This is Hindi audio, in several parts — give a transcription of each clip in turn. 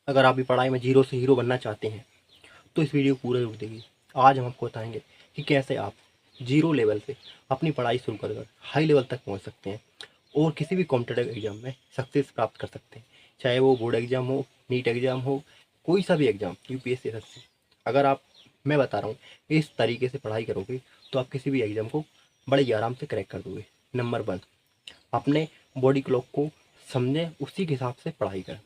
अगर आप भी पढ़ाई में जीरो से हीरो बनना चाहते हैं तो इस वीडियो को पूरा जरूर देखिए। आज हम आपको बताएंगे कि कैसे आप जीरो लेवल से अपनी पढ़ाई शुरू कर हाई लेवल तक पहुंच सकते हैं और किसी भी कॉम्पिटेटिव एग्जाम में सक्सेस प्राप्त कर सकते हैं, चाहे वो बोर्ड एग्जाम हो, नीट एग्जाम हो, कोई सा भी एग्जाम, यूपीएससी, एसएससी। अगर आप, मैं बता रहा हूँ, इस तरीके से पढ़ाई करोगे तो आप किसी भी एग्जाम को बड़े ही आराम से क्रैक कर दोगे। नंबर 1, अपने बॉडी क्लॉक को समझें, उसी के हिसाब से पढ़ाई करें।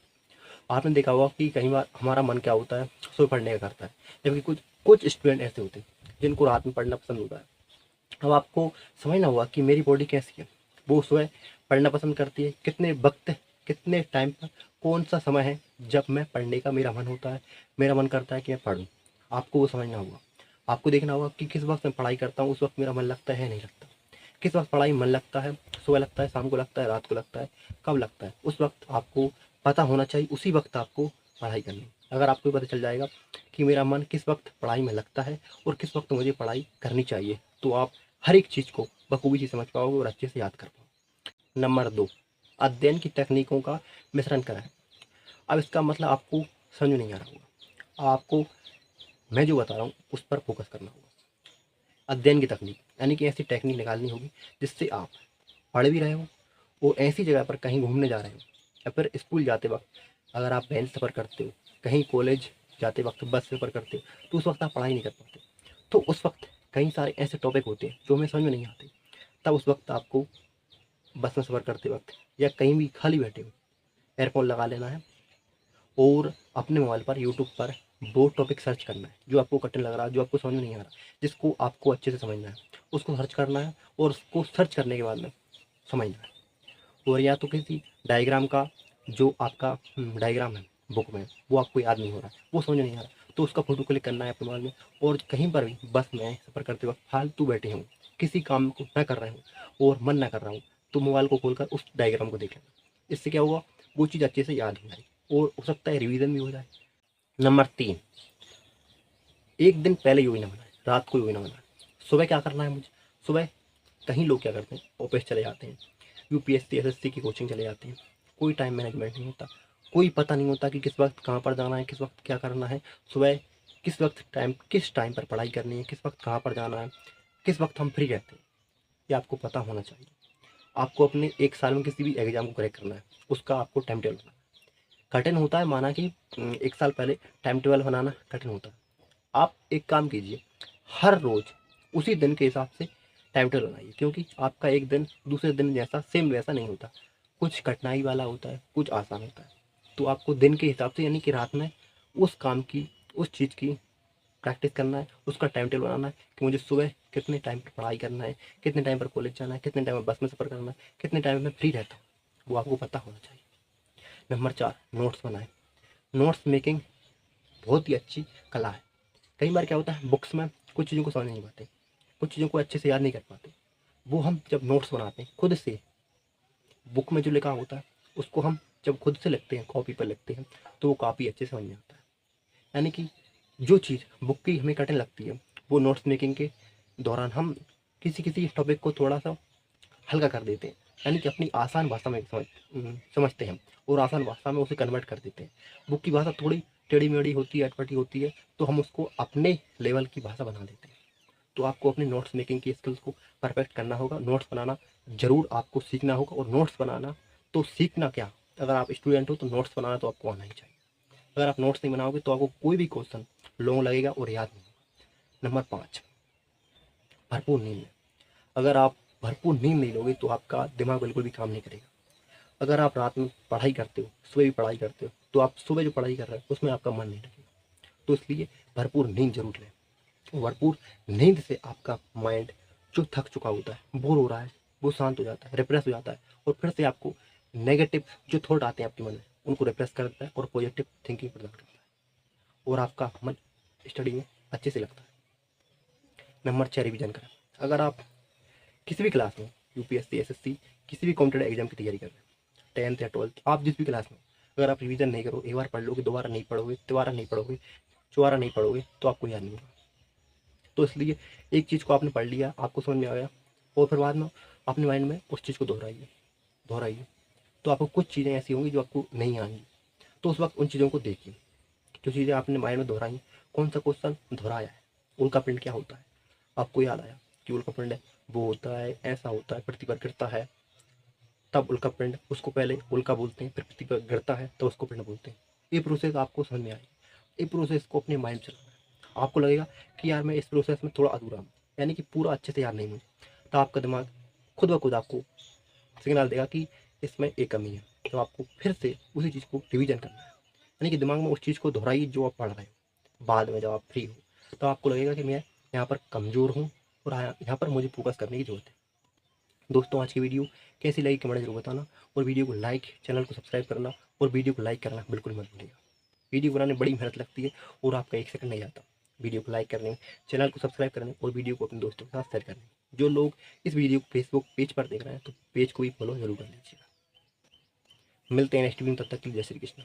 आपने देखा होगा कि कई बार हमारा मन क्या होता है, सुबह पढ़ने का करता है, जबकि कुछ कुछ स्टूडेंट ऐसे होते हैं जिनको रात में पढ़ना पसंद होता है। अब आपको समझना होगा कि मेरी बॉडी कैसी है। वो सुबह पढ़ना पसंद करती है, कितने वक्त, कितने टाइम पर, कौन सा समय है जब मैं पढ़ने का मेरा मन होता है, मेरा मन करता है कि मैं पढूं। आपको वो समझना होगा। आपको देखना होगा कि किस वक्त मैं पढ़ाई करता हूँ, उस वक्त मेरा मन लगता है नहीं लगता। किस वक्त पढ़ाई मन लगता है, सुबह लगता है, शाम को लगता है, रात को लगता है, कब लगता है, उस वक्त आपको पता होना चाहिए। उसी वक्त आपको पढ़ाई करनी। अगर आपको पता चल जाएगा कि मेरा मन किस वक्त पढ़ाई में लगता है और किस वक्त मुझे पढ़ाई करनी चाहिए, तो आप हर एक चीज़ को बखूबी से समझ पाओगे और अच्छे से याद कर पाओगे। नंबर 2, अध्ययन की तकनीकों का मिश्रण करें। अब इसका मतलब आपको समझ में नहीं आ रहा होगा। आपको मैं जो बता रहा हूँ उस पर फोकस करना होगा। अध्ययन की तकनीक यानी कि ऐसी टेक्निक निकालनी होगी जिससे आप पढ़ भी रहे हो और ऐसी जगह पर कहीं घूमने जा रहे हो या फिर स्कूल जाते वक्त, अगर आप वैन सफ़र करते हो, कहीं कॉलेज जाते वक्त बस सफ़र करते हो, तो उस वक्त आप पढ़ाई नहीं कर पाते। तो उस वक्त कई सारे ऐसे टॉपिक होते हैं जो हमें समझ में नहीं आते। तब उस वक्त आपको बस में सफ़र करते वक्त या कहीं भी खाली बैठे हो, एयरफोन लगा लेना है और अपने मोबाइल पर यूट्यूब पर वो टॉपिक सर्च करना है जो आपको कठिन लग रहा है, जो आपको समझ में नहीं आ रहा, जिसको आपको अच्छे से समझना है, उसको सर्च करना है और उसको सर्च करने के बाद में समझना है। और या तो किसी डायग्राम का, जो आपका डायग्राम है बुक में, वो आपको याद नहीं हो रहा है, वो समझ नहीं आ रहा, तो उसका फोटो क्लिक करना है अपने मोबाइल में। और कहीं पर भी बस में सफ़र करते वक्त फालतू बैठे हों, किसी काम को ना कर रहे हो और मन ना कर रहा हूँ, तो मोबाइल को खोलकर उस डायग्राम को देख लेना। इससे क्या होगा, वो चीज़ अच्छे से याद हो जाएगी और हो सकता है रिवीजन भी हो जाए। नंबर 3, एक दिन पहले योजना बनाए, रात को योजना बनाए। सुबह क्या करना है मुझे, सुबह कहीं लोग क्या करते हैं, ऑफिस चले जाते हैं, यूपीएससी एसएससी की कोचिंग चले जाते हैं। कोई टाइम मैनेजमेंट नहीं होता, कोई पता नहीं होता कि किस वक्त कहाँ पर जाना है, किस वक्त क्या करना है। सुबह किस वक्त टाइम, किस टाइम पर पढ़ाई करनी है, किस वक्त कहाँ पर जाना है, किस वक्त हम फ्री रहते हैं, ये आपको पता होना चाहिए। आपको अपने एक साल में किसी भी एग्जाम को क्रैक करना है, उसका आपको टाइम टेबल बनाना है। कठिन होता है, माना कि एक साल पहले टाइम टेबल बनाना कठिन होता है। आप एक काम कीजिए, हर रोज़ उसी दिन के हिसाब से टाइम टेबल बनाइए, क्योंकि आपका एक दिन दूसरे दिन जैसा सेम वैसा नहीं होता। कुछ कठिनाई वाला होता है, कुछ आसान होता है। तो आपको दिन के हिसाब से, यानी कि रात में उस काम की, उस चीज़ की प्रैक्टिस करना है, उसका टाइम टेबल बनाना है कि मुझे सुबह कितने टाइम पर पढ़ाई करना है, कितने टाइम पर कॉलेज जाना है, कितने टाइम पर बस में सफ़र करना है, कितने टाइम में फ्री रहता हूँ, वो आपको पता होना चाहिए। नंबर 4, नोट्स बनाएं। नोट्स मेकिंग बहुत ही अच्छी कला है। कई बार क्या होता है, बुक्स में कुछ चीज़ों को समझ नहीं पाते, कुछ चीज़ों को अच्छे से याद नहीं कर पाते। वो हम जब नोट्स बनाते हैं खुद से, बुक में जो लिखा होता है उसको हम जब खुद से लिखते हैं, कॉपी पर लिखते हैं, तो वो काफ़ी अच्छे से समझ में आता है। यानी कि जो चीज़ बुक की हमें कठिन लगती है, वो नोट्स मेकिंग के दौरान हम किसी किसी टॉपिक को थोड़ा सा हल्का कर देते हैं, यानी कि अपनी आसान भाषा में समझते हैं और आसान भाषा में उसे कन्वर्ट कर देते हैं। बुक की भाषा थोड़ी टेढ़ी मेढ़ी होती है, अटपटी होती है, तो हम उसको अपने लेवल की भाषा बना देते हैं। तो आपको अपने नोट्स मेकिंग की स्किल्स को परफेक्ट करना होगा। नोट्स बनाना ज़रूर आपको सीखना होगा। और नोट्स बनाना तो सीखना क्या, अगर आप स्टूडेंट हो तो नोट्स बनाना तो आपको आना ही चाहिए। अगर आप नोट्स नहीं बनाओगे तो आपको कोई भी क्वेश्चन लॉन्ग लगेगा और याद नहीं होगा। नंबर 5, भरपूर नींद। अगर आप भरपूर नींद नहीं लोगे तो आपका दिमाग बिल्कुल भी काम नहीं करेगा। अगर आप रात में पढ़ाई करते हो, सुबह भी पढ़ाई करते हो, तो आप सुबह जो पढ़ाई कर रहे हो उसमें आपका मन नहीं लगेगा। तो इसलिए भरपूर नींद जरूर लें। भरपूर नींद से आपका माइंड जो थक चुका होता है, बोर हो रहा है, वो शांत हो जाता है, रिफ्रेश हो जाता है और फिर से आपको नेगेटिव जो थॉट आते हैं आपके मन में, उनको रिप्रेस करता है और पॉजिटिव थिंकिंग प्रदान करता है और आपका मन स्टडी में अच्छे से लगता है। नंबर 6, रिविजन करें। अगर आप किसी भी क्लास में, यूपीएससी एसएससी, किसी भी कॉम्पिटेटिव एग्जाम की तैयारी कर रहे हैं, 10th या 12th, आप जिस भी क्लास में, अगर आप रिवीजन नहीं करो, एक बार पढ़ लोगे, दोबारा नहीं पढ़ोगे, तिबारा नहीं पढ़ोगे, चौबारा नहीं पढ़ोगे, तो आपको याद नहीं होगा। तो इसलिए एक चीज़ को आपने पढ़ लिया, आपको समझ में आ गया, और फिर बाद में अपने माइंड में उस चीज़ को दोहराइए दोहराइए। तो आपको कुछ चीज़ें ऐसी होंगी जो आपको नहीं आएंगी, तो उस वक्त उन चीज़ों को देखिए, जो चीज़ें आपने माइंड में दोहराई, कौन सा क्वेश्चन दोहराया है, उल्का पिंड क्या होता है, आपको याद आया कि उल्का पिंड वो होता है, ऐसा होता है, पृथ्वी पर गिरता है तब उल्का पिंड, उसको पहले उल्का बोलते हैं, फिर पृथ्वी पर गिरता है तो उसको पिंड बोलते हैं। ये प्रोसेस आपको समझ में आएगी, ये प्रोसेस को अपने माइंड में चलाना है। आपको लगेगा कि यार मैं इस प्रोसेस में थोड़ा अधूरा हूँ, यानी कि पूरा अच्छे से याद नहीं मुझे, तो आपका दिमाग खुद ब खुद आपको सिग्नल देगा कि इसमें एक कमी है, तो आपको फिर से उसी चीज़ को रिवीजन करना है। यानी कि दिमाग में उस चीज़ को दोहराइए जो आप पढ़ रहे हो। बाद में जब आप फ्री हो तो आपको लगेगा कि मैं यहाँ पर कमज़ोर हूँ और यहाँ पर मुझे फोकस करने की ज़रूरत है। दोस्तों, आज की वीडियो कैसी लगी कमेंट जरूर बताना, और वीडियो को लाइक, चैनल को सब्सक्राइब करना और वीडियो को लाइक करना बिल्कुल मत भूलिएगा। वीडियो बनाने में बड़ी मेहनत लगती है और आपका 1 सेकंड नहीं आता वीडियो को लाइक करने में, चैनल को सब्सक्राइब करने और वीडियो को अपने दोस्तों के साथ शेयर करने में। जो लोग इस वीडियो को फेसबुक पेज पर देख रहे हैं तो पेज को भी फॉलो जरूर कर लीजिएगा। मिलते हैं नेक्स्ट वीडियो में, तब तक के लिए जय श्री कृष्ण।